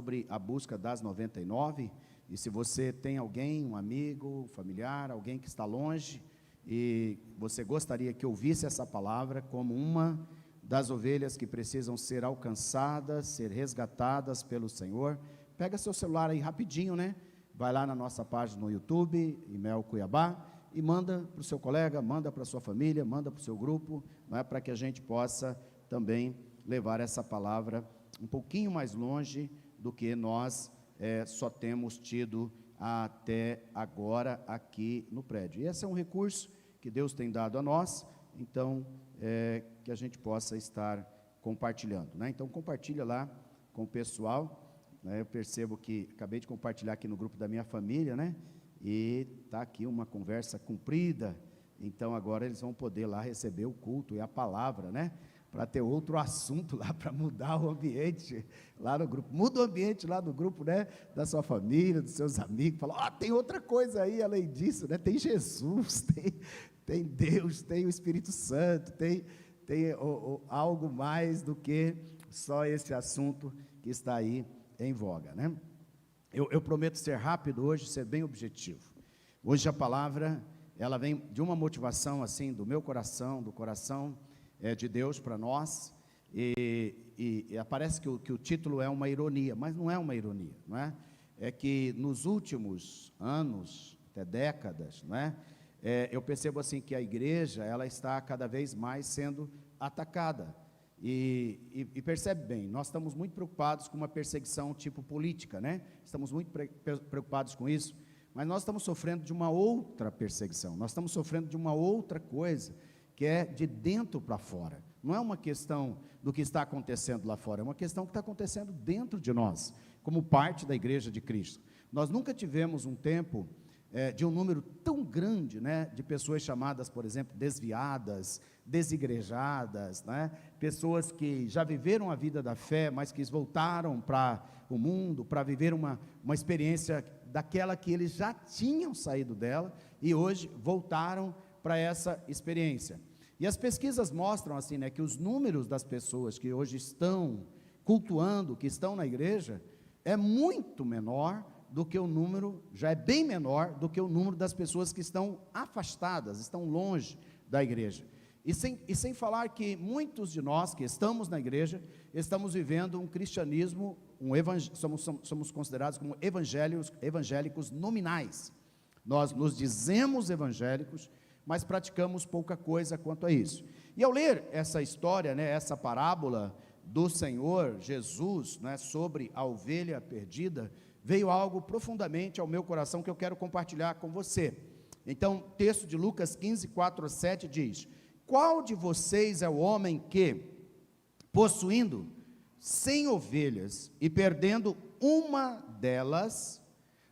sobre a busca das 99, e se você tem alguém, um amigo, familiar, alguém que está longe, e você gostaria que ouvisse essa palavra como uma das ovelhas que precisam ser alcançadas, ser resgatadas pelo Senhor, pega seu celular aí rapidinho, né? Vai lá na nossa página no YouTube, Imel Cuiabá, e manda para o seu colega, manda para a sua família, manda para o seu grupo, né, para que a gente possa também levar essa palavra um pouquinho mais longe do que nós só temos tido até agora aqui no prédio. E esse é um recurso que Deus tem dado a nós, então, que a gente possa estar compartilhando, né? Então, compartilha lá com o pessoal, né? Eu percebo que, acabei de compartilhar aqui no grupo da minha família, né? E está aqui uma conversa comprida, então agora eles vão poder lá receber o culto e a palavra, né? Para ter outro assunto lá, para mudar o ambiente lá no grupo. Muda o ambiente lá no grupo, né? Da sua família, dos seus amigos. Fala, tem outra coisa aí além disso, né? Tem Jesus, tem Deus, tem o Espírito Santo, tem algo mais do que só esse assunto que está aí em voga, né? Eu prometo ser rápido hoje, ser bem objetivo. Hoje a palavra, ela vem de uma motivação assim, do meu coração, do coração de Deus para nós, e parece que o título é uma ironia, mas não é uma ironia, não é? É que nos últimos anos, até décadas, não é? Eu percebo assim que a igreja, ela está cada vez mais sendo atacada, e percebe bem, nós estamos muito preocupados com uma perseguição tipo política, né? Estamos muito preocupados com isso, mas nós estamos sofrendo de uma outra perseguição, nós estamos sofrendo de uma outra coisa, que é de dentro para fora. Não é uma questão do que está acontecendo lá fora, é uma questão que está acontecendo dentro de nós, como parte da igreja de Cristo. Nós nunca tivemos um tempo de um número tão grande, né, de pessoas chamadas, por exemplo, desviadas, desigrejadas, né, pessoas que já viveram a vida da fé, mas que voltaram para o mundo, para viver uma experiência daquela que eles já tinham saído dela, e hoje voltaram para essa experiência. E as pesquisas mostram assim, né, que os números das pessoas que hoje estão cultuando, que estão na igreja, é muito menor do que o número, já é bem menor do que o número das pessoas que estão afastadas, estão longe da igreja. E sem falar que muitos de nós que estamos na igreja, estamos vivendo um cristianismo, somos considerados como evangélicos nominais. Nós nos dizemos evangélicos, mas praticamos pouca coisa quanto a isso. E ao ler essa história, né, essa parábola do Senhor Jesus, né, sobre a ovelha perdida, veio algo profundamente ao meu coração que eu quero compartilhar com você. Então, o texto de Lucas 15, 4-7 diz: qual de vocês é o homem que, possuindo 100 ovelhas e perdendo uma delas,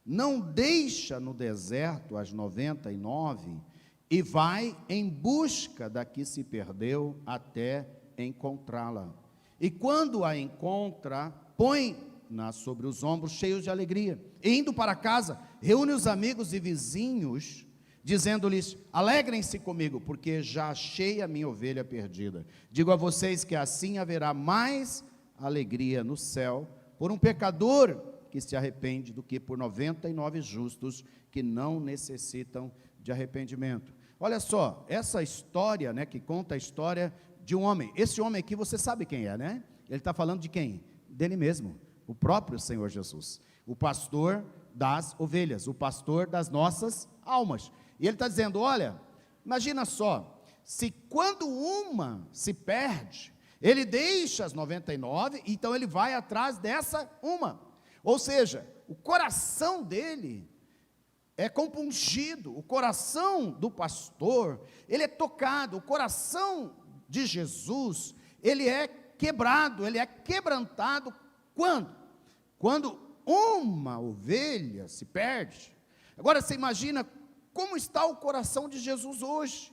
não deixa no deserto as 99 e vai em busca da que se perdeu até encontrá-la? E quando a encontra, põe-na sobre os ombros cheios de alegria, e indo para casa, reúne os amigos e vizinhos, dizendo-lhes: alegrem-se comigo, porque já achei a minha ovelha perdida. Digo a vocês que assim haverá mais alegria no céu por um pecador que se arrepende do que por 99 justos que não necessitam de arrependimento. Olha só, essa história, né, que conta a história de um homem. Esse homem aqui, você sabe quem é, né? Ele está falando de quem? Dele mesmo, o próprio Senhor Jesus, o pastor das ovelhas, o pastor das nossas almas. E ele está dizendo: olha, imagina só, se quando uma se perde, ele deixa as 99, então ele vai atrás dessa uma. Ou seja, o coração dele é compungido, o coração do pastor, ele é tocado, o coração de Jesus, ele é quebrado, ele é quebrantado, quando? Quando uma ovelha se perde. Agora você imagina como está o coração de Jesus hoje,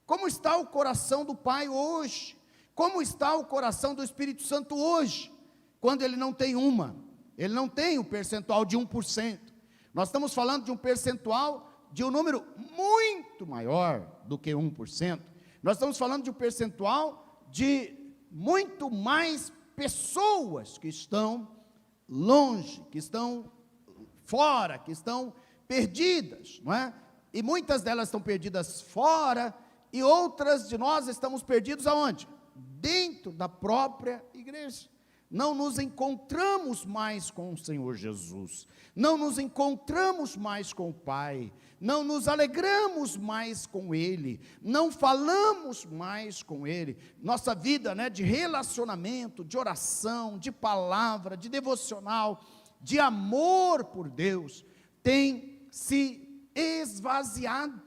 como está o coração do Pai hoje, como está o coração do Espírito Santo hoje, quando ele não tem uma, ele não tem o percentual de 1%, nós estamos falando de um percentual, de um número muito maior do que 1%, nós estamos falando de um percentual de muito mais pessoas que estão longe, que estão fora, que estão perdidas, não é? E muitas delas estão perdidas fora, e outras de nós estamos perdidos aonde? Dentro da própria igreja. Não nos encontramos mais com o Senhor Jesus, não nos encontramos mais com o Pai, não nos alegramos mais com Ele, não falamos mais com Ele. Nossa vida, de relacionamento, de oração, de palavra, de devocional, de amor por Deus, tem se esvaziado,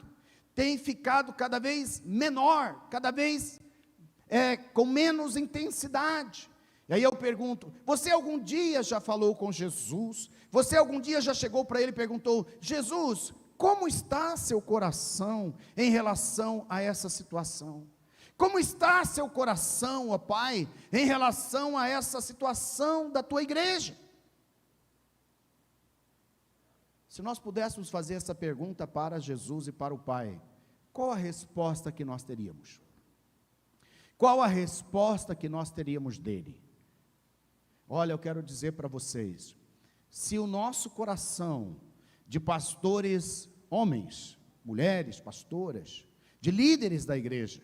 tem ficado cada vez menor, cada vez com menos intensidade. E aí eu pergunto, você algum dia já falou com Jesus? Você algum dia já chegou para Ele e perguntou, Jesus, como está seu coração em relação a essa situação? Como está seu coração, ó Pai, em relação a essa situação da tua igreja? Se nós pudéssemos fazer essa pergunta para Jesus e para o Pai, qual a resposta que nós teríamos? Qual a resposta que nós teríamos dele? Olha, eu quero dizer para vocês, se o nosso coração de pastores, homens, mulheres, pastoras, de líderes da igreja,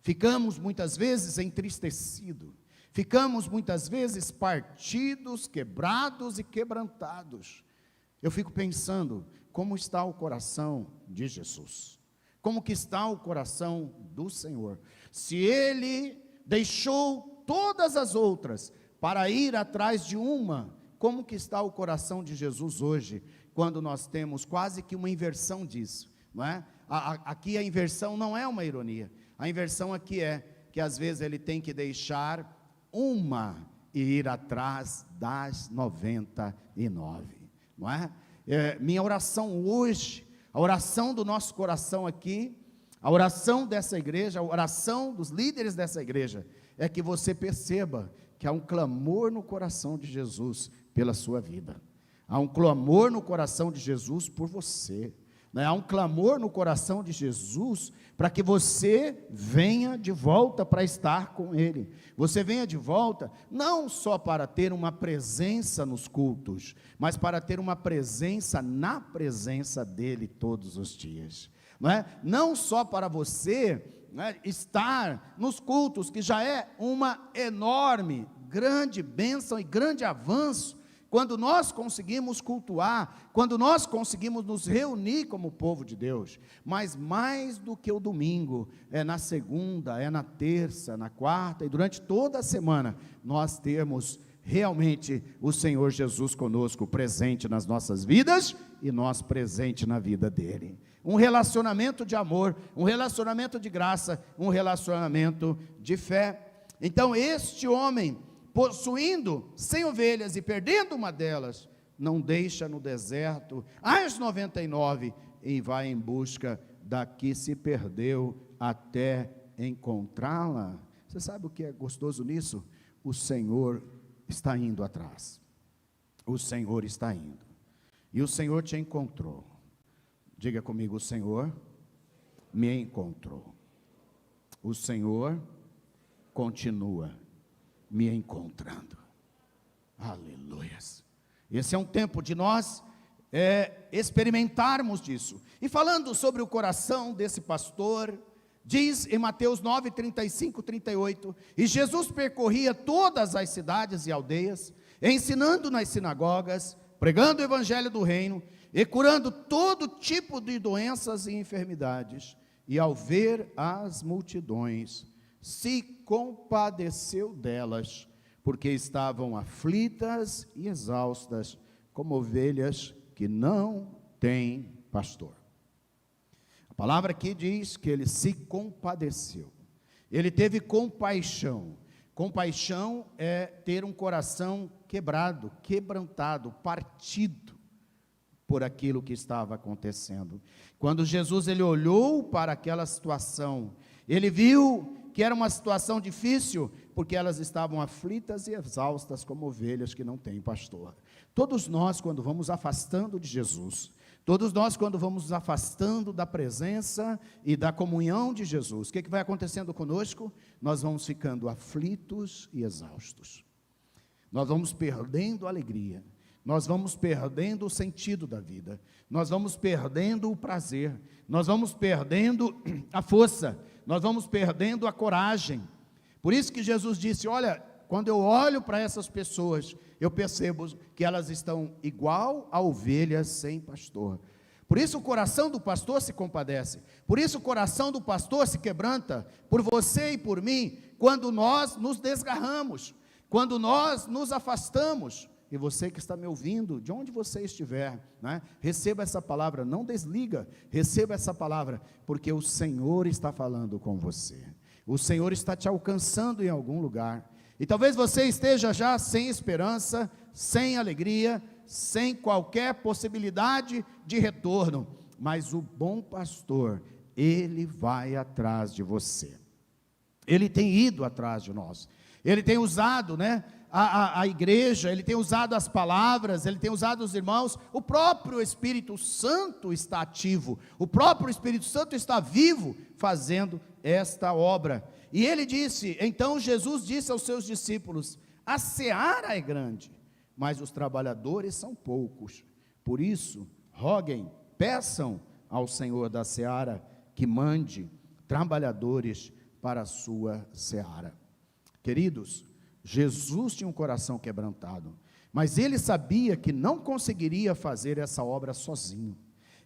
ficamos muitas vezes entristecidos, ficamos muitas vezes partidos, quebrados e quebrantados, eu fico pensando, como está o coração de Jesus? Como que está o coração do Senhor? Se Ele deixou todas as outras para ir atrás de uma, como que está o coração de Jesus hoje, quando nós temos quase que uma inversão disso, não é? Aqui a inversão não é uma ironia, a inversão aqui é que às vezes Ele tem que deixar uma e ir atrás das 99, não é? Minha oração hoje, a oração do nosso coração aqui, a oração dessa igreja, a oração dos líderes dessa igreja, é que você perceba que há um clamor no coração de Jesus pela sua vida, há um clamor no coração de Jesus por você, há um clamor no coração de Jesus para que você venha de volta para estar com Ele, você venha de volta, não só para ter uma presença nos cultos, mas para ter uma presença na presença dEle todos os dias, não só para você estar nos cultos, que já é uma enorme, grande bênção e grande avanço, quando nós conseguimos cultuar, quando nós conseguimos nos reunir como povo de Deus, mas mais do que o domingo, é na segunda, é na terça, na quarta, e durante toda a semana, nós temos realmente o Senhor Jesus conosco, presente nas nossas vidas, e nós presente na vida dEle. Um relacionamento de amor, um relacionamento de graça, um relacionamento de fé. Então este homem, possuindo 100 ovelhas e perdendo uma delas, não deixa no deserto as 99 e vai em busca da que se perdeu até encontrá-la. Você sabe o que é gostoso nisso? O Senhor está indo atrás, o Senhor está indo, e o Senhor te encontrou. Diga comigo, o Senhor me encontrou, o Senhor continua me encontrando, aleluias. Esse é um tempo de nós experimentarmos disso. E falando sobre o coração desse pastor, diz em Mateus 9, 35, 38, e Jesus percorria todas as cidades e aldeias, ensinando nas sinagogas, pregando o evangelho do reino, e curando todo tipo de doenças e enfermidades, e ao ver as multidões, se compadeceu delas, porque estavam aflitas e exaustas, como ovelhas que não têm pastor. A palavra aqui diz que ele se compadeceu, ele teve compaixão. Compaixão é ter um coração quebrado, quebrantado, partido por aquilo que estava acontecendo. Quando Jesus ele olhou para aquela situação, ele viu que era uma situação difícil, porque elas estavam aflitas e exaustas como ovelhas que não têm pastor. Todos nós, quando vamos afastando de Jesus, todos nós, quando vamos nos afastando da presença e da comunhão de Jesus, o que vai acontecendo conosco? Nós vamos ficando aflitos e exaustos. nós vamos perdendo a alegria, nós vamos perdendo o sentido da vida, nós vamos perdendo o prazer, nós vamos perdendo a força, nós vamos perdendo a coragem. Por isso que Jesus disse: olha, quando eu olho para essas pessoas, eu percebo que elas estão igual a ovelhas sem pastor. Por isso o coração do pastor se compadece, por isso o coração do pastor se quebranta, por você e por mim, quando nós nos desgarramos, quando nós nos afastamos. E você que está me ouvindo, de onde você estiver, né, receba essa palavra, não desliga, receba essa palavra, porque o Senhor está falando com você, o Senhor está te alcançando em algum lugar, e talvez você esteja já sem esperança, sem alegria, sem qualquer possibilidade de retorno, mas o bom pastor, ele vai atrás de você, ele tem ido atrás de nós, ele tem usado, a igreja, ele tem usado as palavras, ele tem usado os irmãos, o próprio Espírito Santo está ativo, o próprio Espírito Santo está vivo, fazendo esta obra. E ele disse, então Jesus disse aos seus discípulos: a seara é grande, mas os trabalhadores são poucos, por isso, roguem, peçam ao Senhor da seara, que mande trabalhadores para a sua seara. Queridos, Jesus tinha um coração quebrantado, mas ele sabia que não conseguiria fazer essa obra sozinho,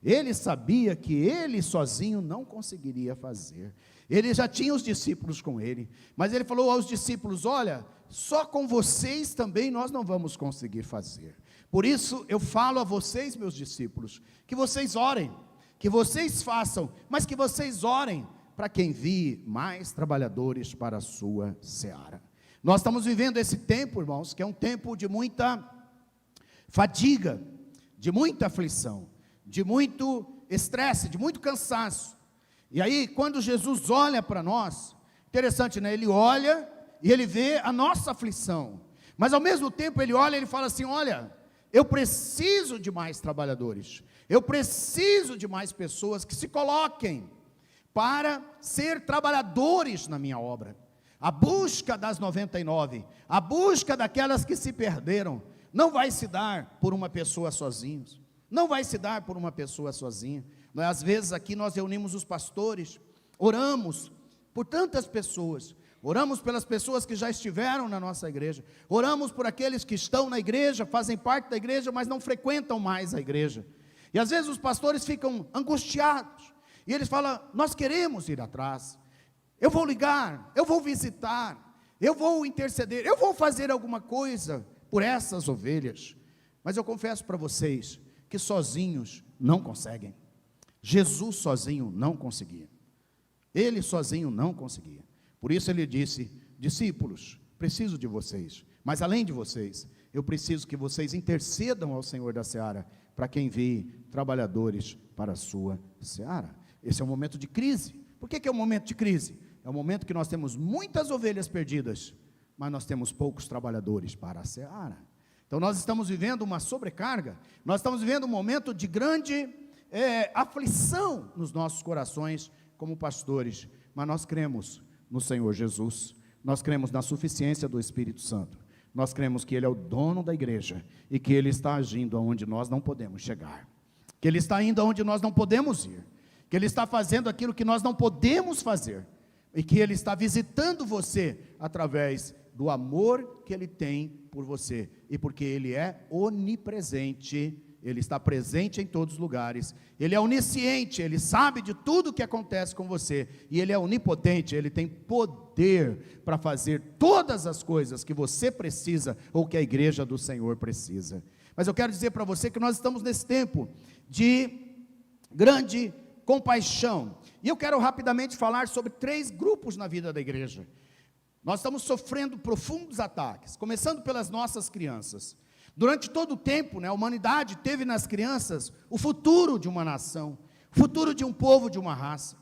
ele sabia que ele sozinho não conseguiria fazer, ele já tinha os discípulos com ele, mas ele falou aos discípulos: olha, só com vocês também nós não vamos conseguir fazer, por isso eu falo a vocês, meus discípulos, que vocês orem, que vocês façam, mas que vocês orem, para que envie mais trabalhadores para a sua seara. Nós estamos vivendo esse tempo, irmãos, que é um tempo de muita fadiga, de muita aflição, de muito estresse, de muito cansaço. E aí, quando Jesus olha para nós, interessante, né? Ele olha e ele vê a nossa aflição, mas ao mesmo tempo ele olha e ele fala assim: olha, eu preciso de mais trabalhadores, eu preciso de mais pessoas que se coloquem para ser trabalhadores na minha obra. A busca das 99, a busca daquelas que se perderam, não vai se dar por uma pessoa sozinha, não vai se dar por uma pessoa sozinha. Às vezes aqui nós reunimos os pastores, oramos por tantas pessoas, oramos pelas pessoas que já estiveram na nossa igreja, oramos por aqueles que estão na igreja, fazem parte da igreja, mas não frequentam mais a igreja, e às vezes os pastores ficam angustiados, e eles falam: nós queremos ir atrás, eu vou ligar, eu vou visitar, eu vou interceder, eu vou fazer alguma coisa por essas ovelhas, mas eu confesso para vocês, que sozinhos não conseguem. Jesus sozinho não conseguia, ele sozinho não conseguia, por isso ele disse: discípulos, preciso de vocês, mas além de vocês, eu preciso que vocês intercedam ao Senhor da seara, para que envie trabalhadores para a sua seara. Esse é um momento de crise. Por que é um momento de crise? É um momento que nós temos muitas ovelhas perdidas, mas nós temos poucos trabalhadores para a seara. Então nós estamos vivendo uma sobrecarga, nós estamos vivendo um momento de grande aflição nos nossos corações como pastores, mas nós cremos no Senhor Jesus, nós cremos na suficiência do Espírito Santo, nós cremos que Ele é o dono da igreja, e que Ele está agindo onde nós não podemos chegar, que Ele está indo onde nós não podemos ir, que Ele está fazendo aquilo que nós não podemos fazer, e que Ele está visitando você, através do amor que Ele tem por você, e porque Ele é onipresente, Ele está presente em todos os lugares, Ele é onisciente, Ele sabe de tudo o que acontece com você, e Ele é onipotente, Ele tem poder para fazer todas as coisas que você precisa, ou que a igreja do Senhor precisa. Mas eu quero dizer para você que nós estamos nesse tempo de grande compaixão, e eu quero rapidamente falar sobre 3 grupos na vida da igreja. Nós estamos sofrendo profundos ataques, começando pelas nossas crianças. Durante todo o tempo, a humanidade teve nas crianças o futuro de uma nação, o futuro de um povo, de uma raça.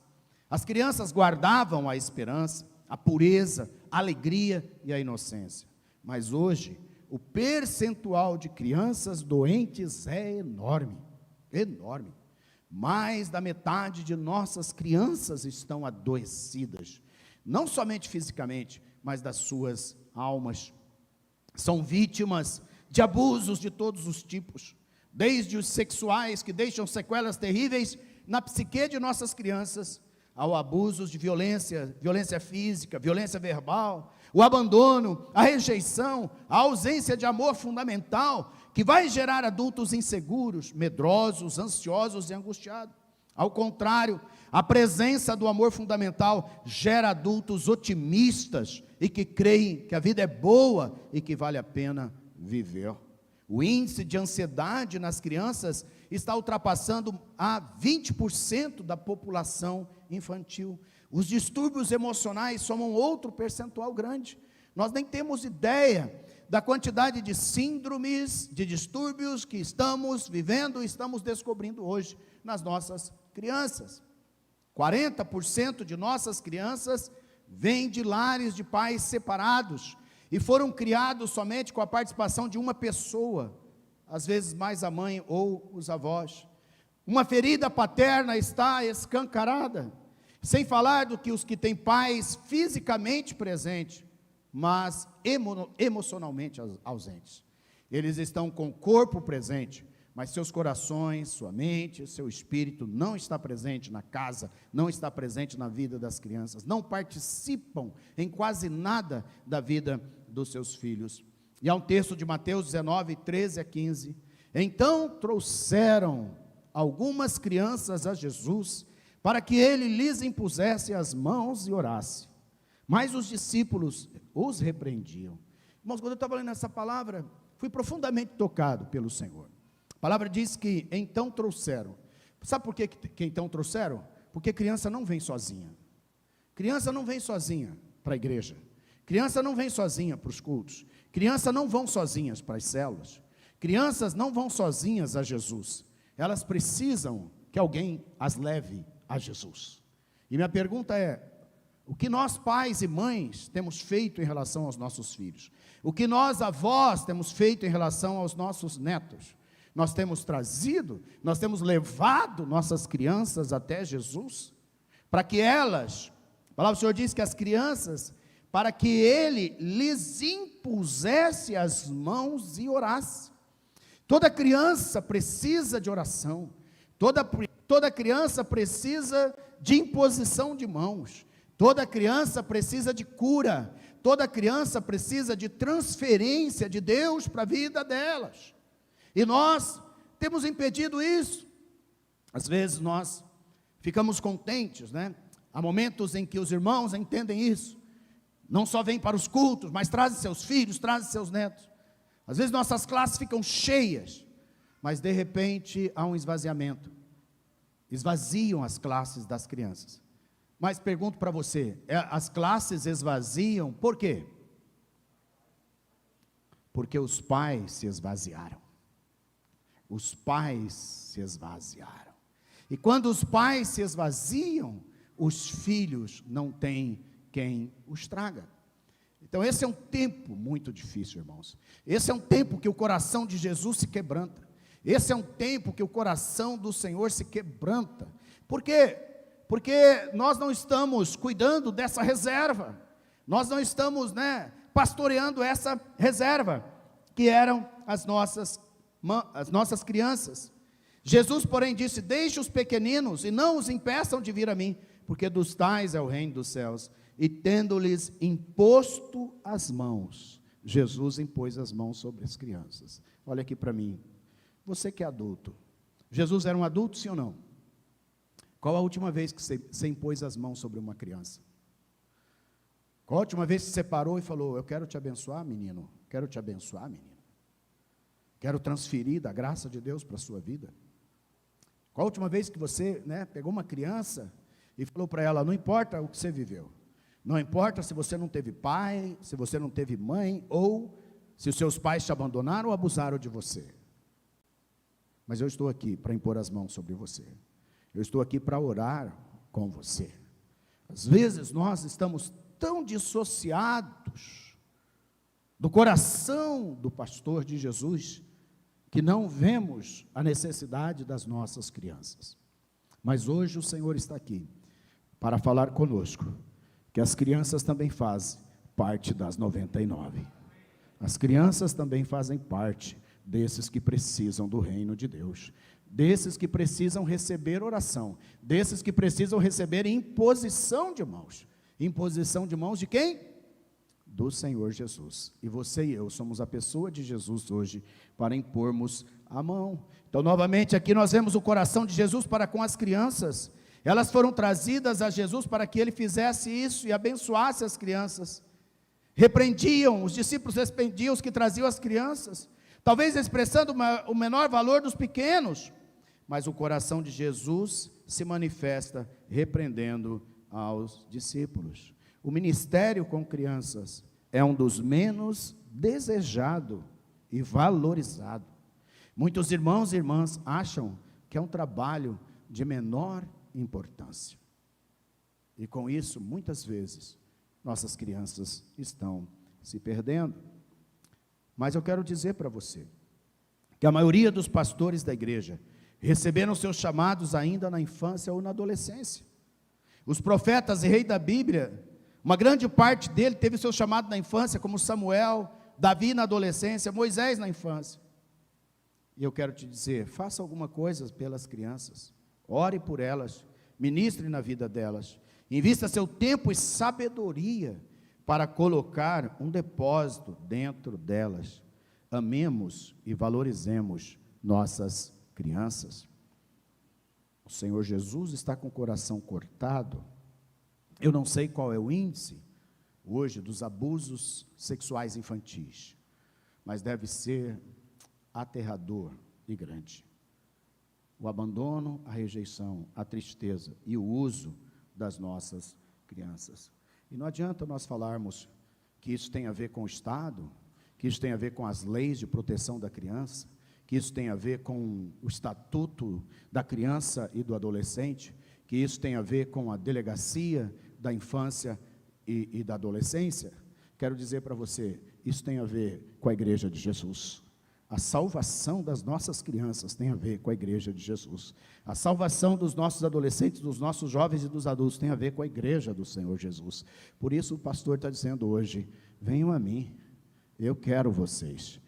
As crianças guardavam a esperança, a pureza, a alegria e a inocência. Mas hoje, o percentual de crianças doentes é enorme, enorme. Mais da metade de nossas crianças estão adoecidas, não somente fisicamente, mas das suas almas. são vítimas de abusos de todos os tipos, desde os sexuais, que deixam sequelas terríveis na psique de nossas crianças, ao abuso de violência física, violência verbal, o abandono, a rejeição, a ausência de amor fundamental, que vai gerar adultos inseguros, medrosos, ansiosos e angustiados. Ao contrário, a presença do amor fundamental gera adultos otimistas e que creem que a vida é boa e que vale a pena viver. O índice de ansiedade nas crianças está ultrapassando a 20% da população infantil. Os distúrbios emocionais somam outro percentual grande. Nós nem temos ideia da quantidade de síndromes, de distúrbios que estamos vivendo e estamos descobrindo hoje nas nossas crianças. 40% de nossas crianças vêm de lares de pais separados e foram criados somente com a participação de uma pessoa, às vezes mais a mãe ou os avós. Uma ferida paterna está escancarada, sem falar do que os que têm pais fisicamente presentes, mas emocionalmente ausentes. Eles estão com o corpo presente, mas seus corações, sua mente, seu espírito não está presente na casa, não está presente na vida das crianças, não participam em quase nada da vida dos seus filhos. E há um texto de Mateus 19, 13 a 15. Então trouxeram algumas crianças a Jesus, para que ele lhes impusesse as mãos e orasse. Mas os discípulos os repreendiam. Irmãos, quando eu estava lendo essa palavra, fui profundamente tocado pelo Senhor. A palavra diz que então trouxeram. Sabe por que então trouxeram? Porque criança não vem sozinha. Criança não vem sozinha para a igreja. Criança não vem sozinha para os cultos. Crianças não vão sozinhas para as células. Crianças não vão sozinhas a Jesus. Elas precisam que alguém as leve a Jesus. E minha pergunta é: o que nós pais e mães temos feito em relação aos nossos filhos? O que nós avós temos feito em relação aos nossos netos? Nós temos trazido, nós temos levado nossas crianças até Jesus, para que elas, a palavra do Senhor diz que as crianças, para que Ele lhes impusesse as mãos e orasse. Toda criança precisa de oração, toda criança precisa de imposição de mãos, toda criança precisa de cura, toda criança precisa de transferência de Deus para a vida delas. E nós temos impedido isso. Às vezes nós ficamos contentes, né? Há momentos em que os irmãos entendem isso. Não só vêm para os cultos, mas trazem seus filhos, trazem seus netos. Às vezes nossas classes ficam cheias, mas de repente há um esvaziamento. Esvaziam as classes das crianças. Mas pergunto para você, as classes esvaziam por quê? Porque os pais se esvaziaram. Os pais se esvaziaram. E quando os pais se esvaziam, os filhos não têm quem os traga. Então esse é um tempo muito difícil, irmãos. Esse é um tempo que o coração de Jesus se quebranta. Esse é um tempo que o coração do Senhor se quebranta. Por quê? Porque nós não estamos cuidando dessa reserva. Nós não estamos, pastoreando essa reserva, que eram as nossas crianças. Jesus, porém, disse: deixe os pequeninos e não os impeçam de vir a mim, porque dos tais é o reino dos céus. E tendo-lhes imposto as mãos, Jesus impôs as mãos sobre as crianças. Olha aqui para mim, você que é adulto, Jesus era um adulto, sim ou não? Qual a última vez que você impôs as mãos sobre uma criança? Qual a última vez que você parou e falou: eu quero te abençoar, menino, quero te abençoar, menino, quero transferir da graça de Deus para a sua vida? Qual a última vez que você, pegou uma criança e falou para ela: não importa o que você viveu, não importa se você não teve pai, se você não teve mãe, ou se os seus pais te abandonaram ou abusaram de você, mas eu estou aqui para impor as mãos sobre você, eu estou aqui para orar com você. Às vezes nós estamos tão dissociados do coração do pastor de Jesus, que não vemos a necessidade das nossas crianças. Mas hoje o Senhor está aqui para falar conosco, que as crianças também fazem parte das 99. As crianças também fazem parte desses que precisam do reino de Deus, desses que precisam receber oração, desses que precisam receber imposição de mãos. Imposição de mãos de quem? Do Senhor Jesus. E você e eu somos a pessoa de Jesus hoje para impormos a mão. Então, novamente, aqui nós vemos o coração de Jesus para com as crianças. Elas foram trazidas a Jesus para que ele fizesse isso e abençoasse as crianças. Repreendiam, os discípulos repreendiam os que traziam as crianças, talvez expressando o menor valor dos pequenos, mas o coração de Jesus se manifesta repreendendo aos discípulos. O ministério com crianças é um dos menos desejado e valorizado. Muitos irmãos e irmãs acham que é um trabalho de menor importância. E com isso, muitas vezes, nossas crianças estão se perdendo. Mas eu quero dizer para você, que a maioria dos pastores da igreja receberam seus chamados ainda na infância ou na adolescência. Os profetas e reis da Bíblia, uma grande parte dele teve seu chamado na infância, como Samuel, Davi na adolescência, Moisés na infância. E eu quero te dizer, faça alguma coisa pelas crianças, ore por elas, ministre na vida delas, invista seu tempo e sabedoria para colocar um depósito dentro delas. Amemos e valorizemos nossas crianças. O Senhor Jesus está com o coração cortado. Eu não sei qual é o índice hoje dos abusos sexuais infantis, mas deve ser aterrador e grande. O abandono, a rejeição, a tristeza e o uso das nossas crianças. E não adianta nós falarmos que isso tem a ver com o Estado, que isso tem a ver com as leis de proteção da criança, que isso tem a ver com o estatuto da criança e do adolescente, que isso tem a ver com a delegacia da infância e da adolescência. Quero dizer para você, isso tem a ver com a igreja de Jesus. A salvação das nossas crianças tem a ver com a igreja de Jesus. A salvação dos nossos adolescentes, dos nossos jovens e dos adultos tem a ver com a igreja do Senhor Jesus. Por isso o pastor está dizendo hoje, venham a mim, eu quero vocês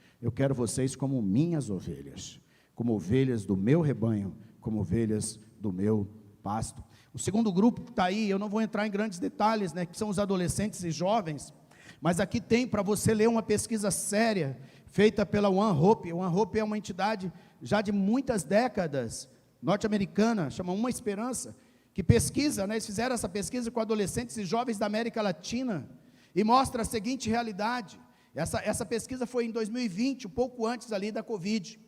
como minhas ovelhas, como ovelhas do meu rebanho, como ovelhas do meu pasto. O segundo grupo que está aí, eu não vou entrar em grandes detalhes, que são os adolescentes e jovens, mas aqui tem para você ler uma pesquisa séria, feita pela One Hope. One Hope é uma entidade já de muitas décadas, norte-americana, chama Uma Esperança, que pesquisa, eles fizeram essa pesquisa com adolescentes e jovens da América Latina, e mostra a seguinte realidade. Essa pesquisa foi em 2020, um pouco antes ali da Covid,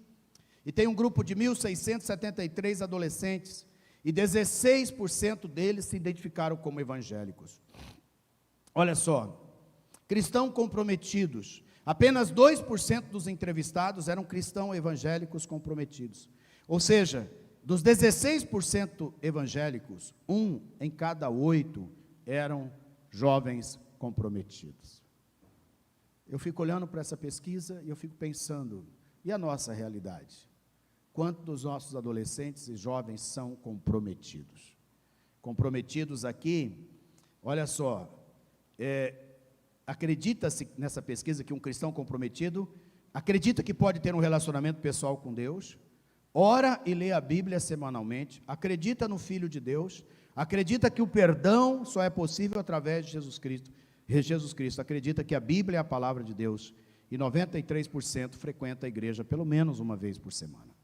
e tem um grupo de 1.673 adolescentes, e 16% deles se identificaram como evangélicos. Olha só, cristãos comprometidos, apenas 2% dos entrevistados eram cristãos evangélicos comprometidos, ou seja, dos 16% evangélicos, 1 em cada 8 eram jovens comprometidos. Eu fico olhando para essa pesquisa e eu fico pensando, e a nossa realidade? Quantos dos nossos adolescentes e jovens são comprometidos? Comprometidos aqui, olha só, acredita-se nessa pesquisa que um cristão comprometido acredita que pode ter um relacionamento pessoal com Deus, ora e lê a Bíblia semanalmente, acredita no Filho de Deus, acredita que o perdão só é possível através de Jesus Cristo, acredita que a Bíblia é a palavra de Deus, e 93% frequenta a igreja pelo menos uma vez por semana.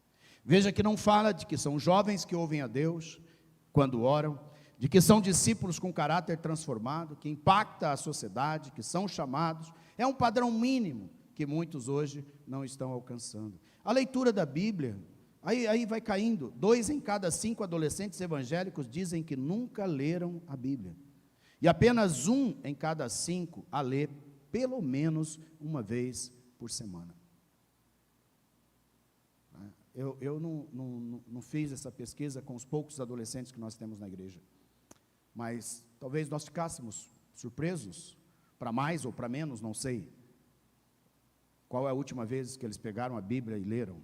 Veja que não fala de que são jovens que ouvem a Deus quando oram, de que são discípulos com caráter transformado, que impacta a sociedade, que são chamados. É um padrão mínimo que muitos hoje não estão alcançando. A leitura da Bíblia, aí vai caindo. 2 em cada 5 adolescentes evangélicos dizem que nunca leram a Bíblia. E apenas 1 em cada 5 a lê pelo menos uma vez por semana. Eu não fiz essa pesquisa com os poucos adolescentes que nós temos na igreja, mas talvez nós ficássemos surpresos, para mais ou para menos, não sei. Qual é a última vez que eles pegaram a Bíblia e leram?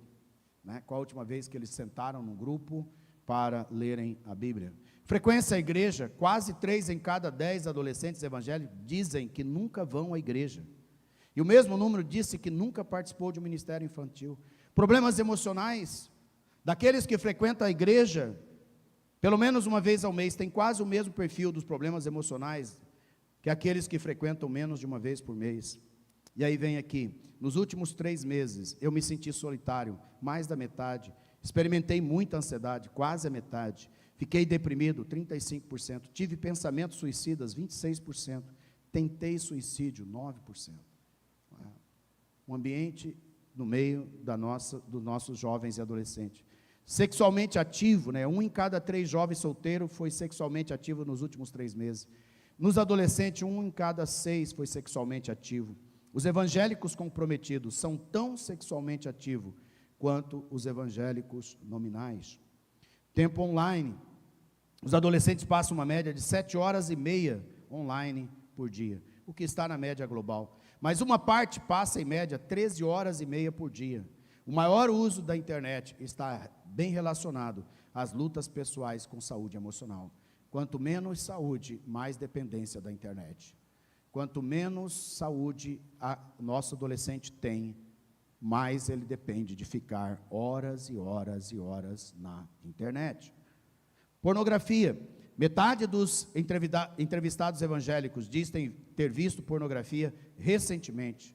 Qual a última vez que eles sentaram num grupo para lerem a Bíblia? Frequência à igreja, quase 3 em cada 10 adolescentes evangélicos dizem que nunca vão à igreja. E o mesmo número disse que nunca participou de um ministério infantil. Problemas emocionais daqueles que frequentam a igreja pelo menos uma vez ao mês, tem quase o mesmo perfil dos problemas emocionais que aqueles que frequentam menos de uma vez por mês. E aí vem aqui, nos últimos 3 meses, eu me senti solitário, mais da metade, experimentei muita ansiedade, quase a metade, fiquei deprimido, 35%, tive pensamentos suicidas, 26%, tentei suicídio, 9%. Um ambiente no meio dos nossos jovens e adolescentes. Sexualmente ativo, 1 em cada 3 jovens solteiros foi sexualmente ativo nos últimos 3 meses. Nos adolescentes, 1 em cada 6 foi sexualmente ativo. Os evangélicos comprometidos são tão sexualmente ativos quanto os evangélicos nominais. Tempo online. Os adolescentes passam uma média de 7 horas e meia online por dia, o que está na média global. Mas uma parte passa em média 13 horas e meia por dia. O maior uso da internet está bem relacionado às lutas pessoais com saúde emocional. Quanto menos saúde, mais dependência da internet. Quanto menos saúde nosso adolescente tem, mais ele depende de ficar horas e horas e horas na internet. Pornografia. Metade dos entrevistados evangélicos dizem ter visto pornografia recentemente.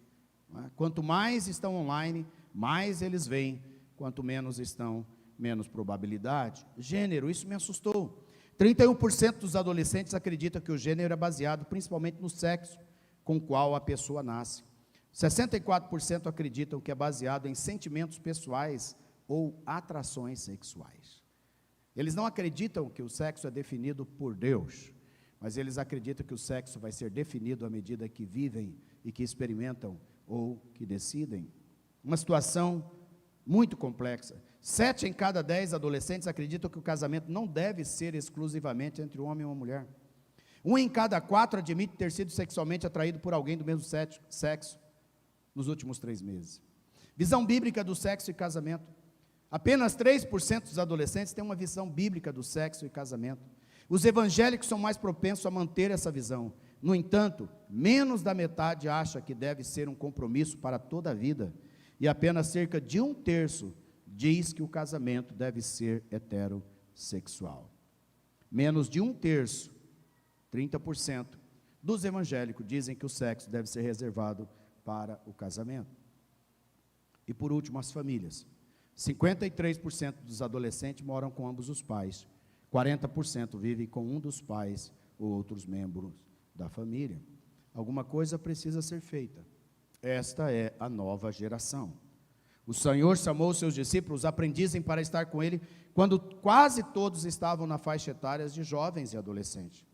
Quanto mais estão online, mais eles veem. Quanto menos estão, menos probabilidade. Gênero, isso me assustou. 31% dos adolescentes acreditam que o gênero é baseado principalmente no sexo com o qual a pessoa nasce. 64% acreditam que é baseado em sentimentos pessoais ou atrações sexuais. Eles não acreditam que o sexo é definido por Deus, mas eles acreditam que o sexo vai ser definido à medida que vivem e que experimentam ou que decidem. Uma situação muito complexa. 7 em cada 10 adolescentes acreditam que o casamento não deve ser exclusivamente entre um homem e uma mulher. 1 em cada 4 admite ter sido sexualmente atraído por alguém do mesmo sexo nos últimos 3 meses. Visão bíblica do sexo e casamento. Apenas 3% dos adolescentes têm uma visão bíblica do sexo e casamento. Os evangélicos são mais propensos a manter essa visão. No entanto, menos da metade acha que deve ser um compromisso para toda a vida. E apenas cerca de 1/3 diz que o casamento deve ser heterossexual. Menos de 1/3, 30%, dos evangélicos dizem que o sexo deve ser reservado para o casamento. E por último, as famílias. 53% dos adolescentes moram com ambos os pais. 40% vivem com um dos pais ou outros membros da família. Alguma coisa precisa ser feita. Esta é a nova geração. O Senhor chamou os seus discípulos, aprendizem para estar com Ele, quando quase todos estavam na faixa etária de jovens e adolescentes.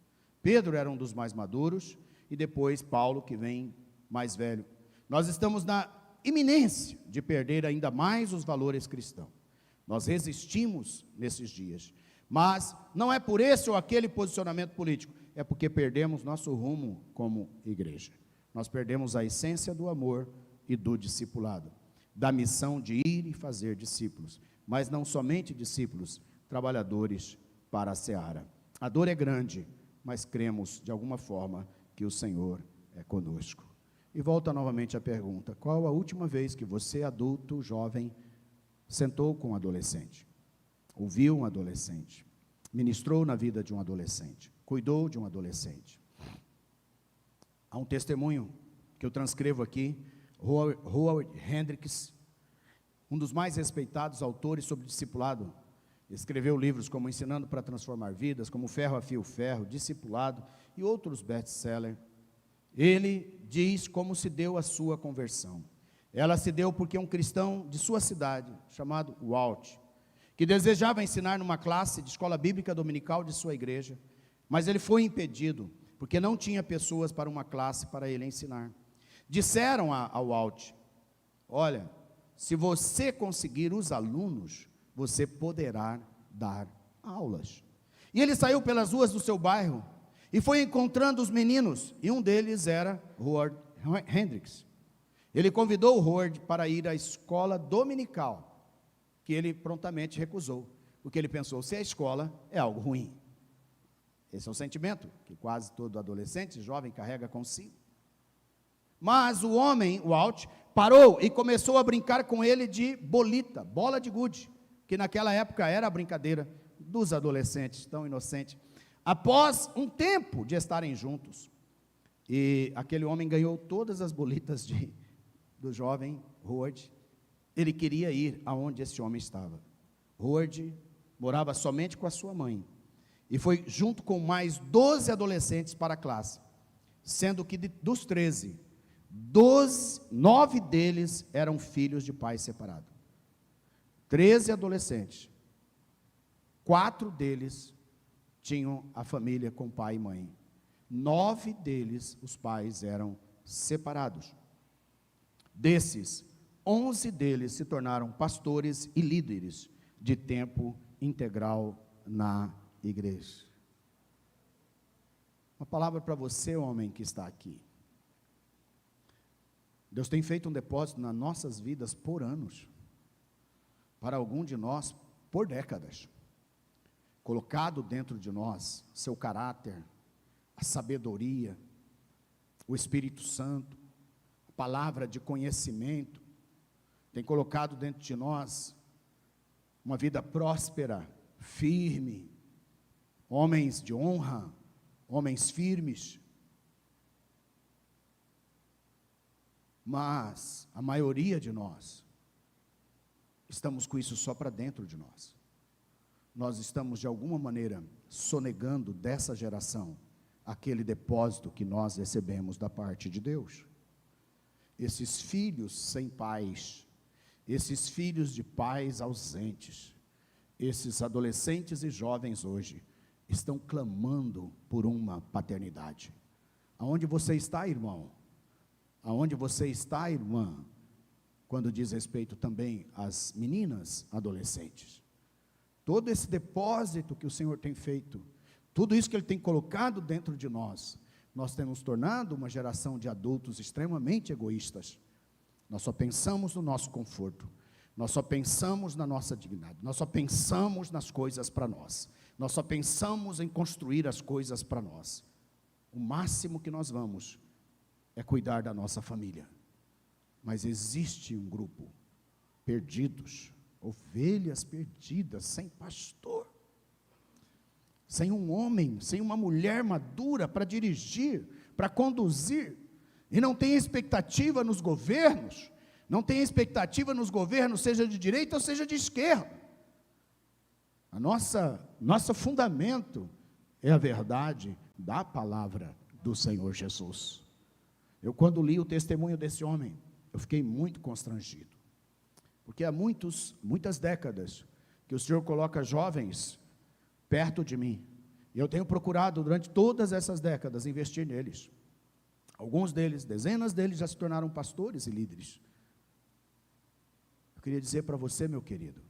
Pedro era um dos mais maduros, e depois Paulo, que vem mais velho. Nós estamos na iminência de perder ainda mais os valores cristãos. Nós resistimos nesses dias, mas não é por esse ou aquele posicionamento político, é porque perdemos nosso rumo como igreja. Nós perdemos a essência do amor e do discipulado, da missão de ir e fazer discípulos, mas não somente discípulos, trabalhadores para a seara. A dor é grande, mas cremos de alguma forma que o Senhor é conosco. E volta novamente a pergunta: qual a última vez que você, adulto, jovem, sentou com um adolescente, ouviu um adolescente, ministrou na vida de um adolescente, cuidou de um adolescente? Há um testemunho que eu transcrevo aqui. Howard Hendricks, um dos mais respeitados autores sobre discipulado, escreveu livros como Ensinando para Transformar Vidas, como Ferro Afia o Ferro, Discipulado e outros best-sellers. Ele diz como se deu a sua conversão. Ela se deu porque um cristão de sua cidade, chamado Walt, que desejava ensinar numa classe de escola bíblica dominical de sua igreja, mas ele foi impedido, porque não tinha pessoas para uma classe para ele ensinar. Disseram ao Walt: olha, se você conseguir os alunos, você poderá dar aulas. E ele saiu pelas ruas do seu bairro e foi encontrando os meninos, e um deles era Howard Hendricks. Ele convidou o Howard para ir à escola dominical, que ele prontamente recusou, porque ele pensou: se a escola é algo ruim. Esse é o sentimento que quase todo adolescente, jovem, carrega consigo. Mas o homem, o Walt, parou e começou a brincar com ele de bolita, bola de gude, que naquela época era a brincadeira dos adolescentes, tão inocente. Após um tempo de estarem juntos, e aquele homem ganhou todas as bolitas do jovem Howard, ele queria ir aonde esse homem estava. Howard morava somente com a sua mãe, e foi junto com mais 12 adolescentes para a classe, sendo que dos 13, 9 deles eram filhos de pais separados. 13 adolescentes, 4 deles tinham a família com pai e mãe. 9 deles, os pais eram separados. Desses, 11 deles se tornaram pastores e líderes de tempo integral na igreja. Uma palavra para você, homem que está aqui. Deus tem feito um depósito nas nossas vidas por anos, para algum de nós por décadas, colocado dentro de nós seu caráter, a sabedoria, o Espírito Santo, a palavra de conhecimento, tem colocado dentro de nós uma vida próspera, firme, homens de honra, homens firmes. Mas a maioria de nós estamos com isso só para dentro de nós. Nós estamos de alguma maneira sonegando dessa geração aquele depósito que nós recebemos da parte de Deus. Esses filhos sem pais, esses filhos de pais ausentes, esses adolescentes e jovens hoje estão clamando por uma paternidade. Aonde você está, irmão? Aonde você está, irmã, quando diz respeito também às meninas adolescentes? Todo esse depósito que o Senhor tem feito, tudo isso que Ele tem colocado dentro de nós temos tornado uma geração de adultos extremamente egoístas. Nós só pensamos no nosso conforto, nós só pensamos na nossa dignidade, nós só pensamos nas coisas para nós, nós só pensamos em construir as coisas para nós. O máximo que nós vamos é cuidar da nossa família. Mas existe um grupo, perdidos, ovelhas perdidas, sem pastor, sem um homem, sem uma mulher madura para dirigir, para conduzir, e não tem expectativa nos governos, seja de direita ou seja de esquerda. Nosso fundamento é a verdade da palavra do Senhor Jesus. Eu, quando li o testemunho desse homem, eu fiquei muito constrangido, porque há muitas décadas que o Senhor coloca jovens perto de mim, e eu tenho procurado durante todas essas décadas investir neles. Alguns deles, dezenas deles já se tornaram pastores e líderes. Eu queria dizer para você, meu querido,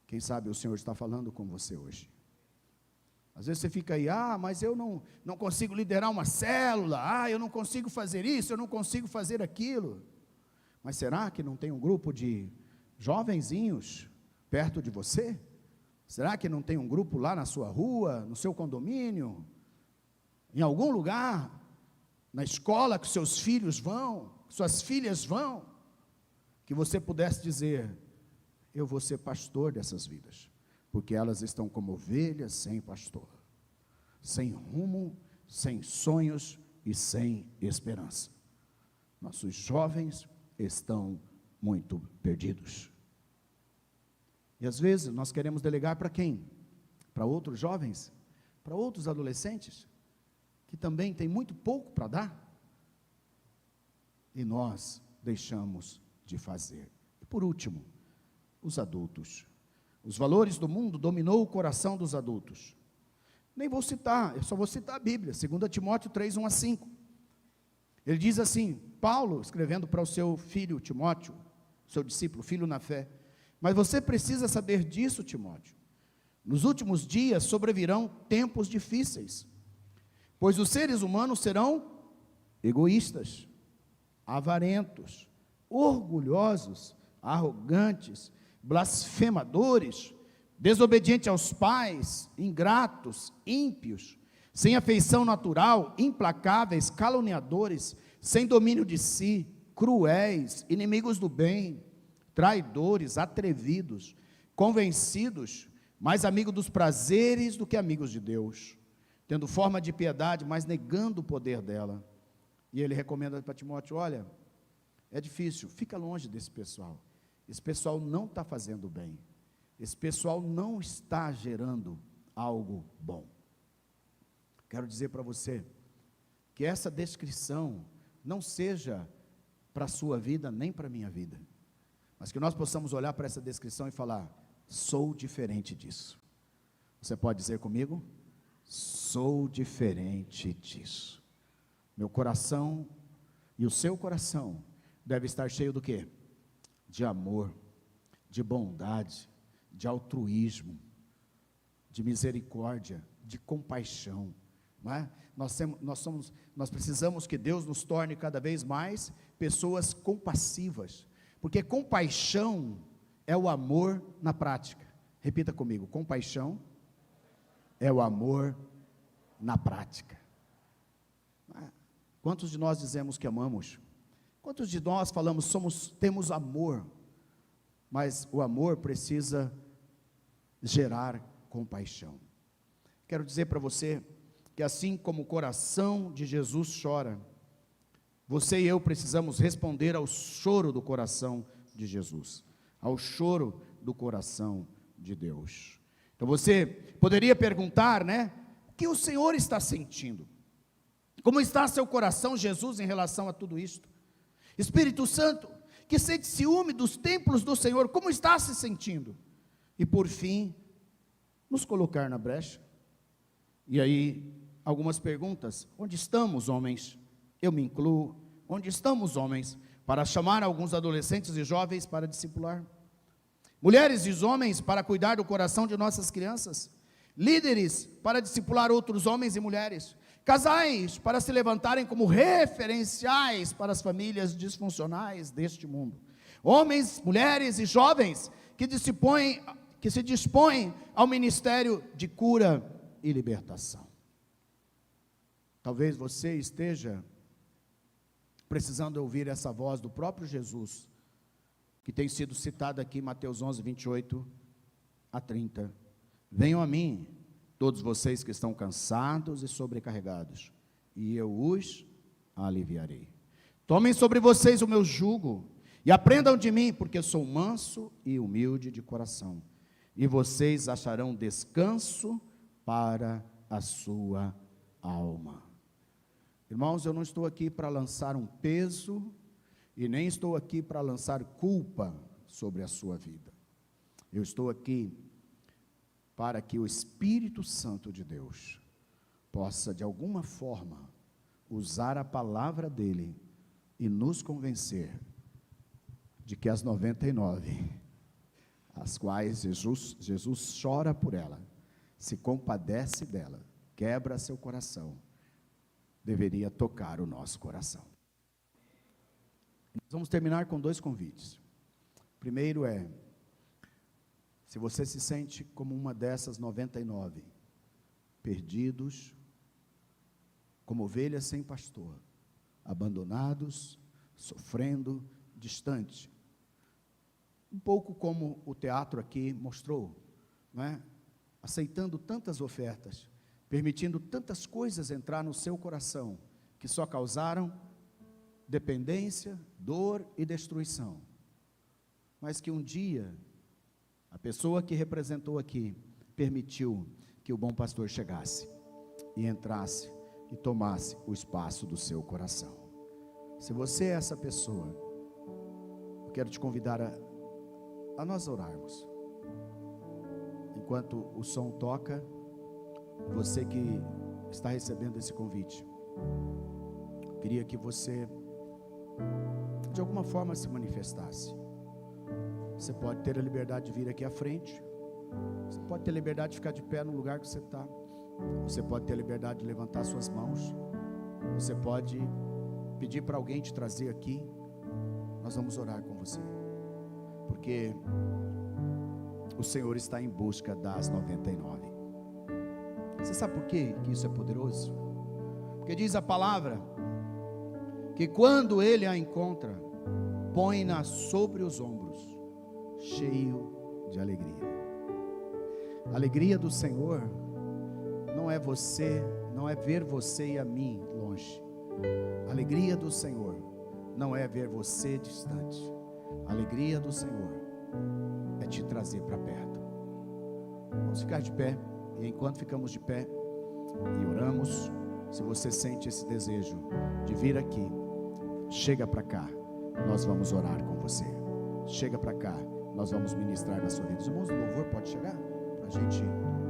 quem sabe o Senhor está falando com você hoje. Às vezes você fica aí, mas eu não consigo liderar uma célula, eu não consigo fazer isso, eu não consigo fazer aquilo. Mas será que não tem um grupo de jovenzinhos perto de você? Será que não tem um grupo lá na sua rua, no seu condomínio, em algum lugar, na escola que seus filhos vão, suas filhas vão, que você pudesse dizer, eu vou ser pastor dessas vidas, porque elas estão como ovelhas sem pastor, sem rumo, sem sonhos e sem esperança. Nossos jovens estão muito perdidos. E às vezes nós queremos delegar para quem? Para outros jovens? Para outros adolescentes? Que também tem muito pouco para dar? E nós deixamos de fazer. E por último, os adultos. Os valores do mundo dominou o coração dos adultos. Nem vou citar, eu só vou citar a Bíblia, 2 Timóteo 3, 1-5. Ele diz assim, Paulo, escrevendo para o seu filho Timóteo, seu discípulo, filho na fé, mas você precisa saber disso, Timóteo. Nos últimos dias sobrevirão tempos difíceis, pois os seres humanos serão egoístas, avarentos, orgulhosos, arrogantes, blasfemadores, desobedientes aos pais, ingratos, ímpios, sem afeição natural, implacáveis, caluniadores, sem domínio de si, cruéis, inimigos do bem, traidores, atrevidos, convencidos, mais amigos dos prazeres do que amigos de Deus, tendo forma de piedade, mas negando o poder dela. E ele recomenda para Timóteo: olha, é difícil, fica longe desse pessoal. Esse pessoal não está fazendo bem. Esse pessoal não está gerando algo bom. Quero dizer para você que essa descrição não seja para a sua vida, nem para a minha vida, mas que nós possamos olhar para essa descrição e falar: sou diferente disso. Você pode dizer comigo? Sou diferente disso. Meu coração e o seu coração deve estar cheio do quê? De amor, de bondade, de altruísmo, de misericórdia, de compaixão, não é? Nós precisamos que Deus nos torne cada vez mais pessoas compassivas, porque compaixão é o amor na prática. Repita comigo: compaixão é o amor na prática. Quantos de nós dizemos que amamos? Quantos de nós falamos temos amor? Mas o amor precisa gerar compaixão. Quero dizer para você que assim como o coração de Jesus chora, você e eu precisamos responder ao choro do coração de Jesus, ao choro do coração de Deus. Então você poderia perguntar, né? O que o Senhor está sentindo? Como está seu coração, Jesus, em relação a tudo isto? Espírito Santo, que sente ciúme dos templos do Senhor, como está se sentindo? E por fim, nos colocar na brecha. E aí, algumas perguntas: onde estamos, homens? Eu me incluo. Onde estamos, homens? Para chamar alguns adolescentes e jovens para discipular. Mulheres e homens para cuidar do coração de nossas crianças. Líderes para discipular outros homens e mulheres. Casais para se levantarem como referenciais para as famílias disfuncionais deste mundo. Homens, mulheres e jovens que se dispõem ao ministério de cura e libertação. Talvez você esteja precisando ouvir essa voz do próprio Jesus, que tem sido citada aqui em Mateus 11, 28 a 30. Venham a mim, todos vocês que estão cansados e sobrecarregados, e eu os aliviarei. Tomem sobre vocês o meu jugo, e aprendam de mim, porque sou manso e humilde de coração, e vocês acharão descanso para a sua alma. Irmãos, eu não estou aqui para lançar um peso, e nem estou aqui para lançar culpa sobre a sua vida. Eu estou aqui para que o Espírito Santo de Deus possa, de alguma forma, usar a palavra dele e nos convencer de que as 99, as quais Jesus chora por ela, se compadece dela, quebra seu coração, deveria tocar o nosso coração. Nós vamos terminar com 2 convites. Primeiro é: se você se sente como uma dessas 99, perdidos, como ovelhas sem pastor, abandonados, sofrendo, distante, um pouco como o teatro aqui mostrou, não é? Aceitando tantas ofertas, permitindo tantas coisas entrar no seu coração, que só causaram dependência, dor e destruição, mas que um dia, a pessoa que representou aqui, permitiu que o bom pastor chegasse, e entrasse, e tomasse o espaço do seu coração. Se você é essa pessoa, eu quero te convidar a nós orarmos. Enquanto o som toca, você que está recebendo esse convite, eu queria que você, de alguma forma, se manifestasse. Você pode ter a liberdade de vir aqui à frente, você pode ter a liberdade de ficar de pé no lugar que você está, você pode ter a liberdade de levantar suas mãos, você pode pedir para alguém te trazer aqui. Nós vamos orar com você, porque o Senhor está em busca das 99. Você sabe por quê que isso é poderoso? Porque diz a palavra que quando ele a encontra, põe-na sobre os ombros, cheio de alegria. A alegria do Senhor não é você, não é ver você e a mim longe. A alegria do Senhor não é ver você distante. A alegria do Senhor é te trazer para perto. Vamos ficar de pé, e enquanto ficamos de pé e oramos, se você sente esse desejo de vir aqui, chega para cá, nós vamos orar com você. Chega para cá, nós vamos ministrar na sua vida. Os irmãos do louvor, pode chegar para a gente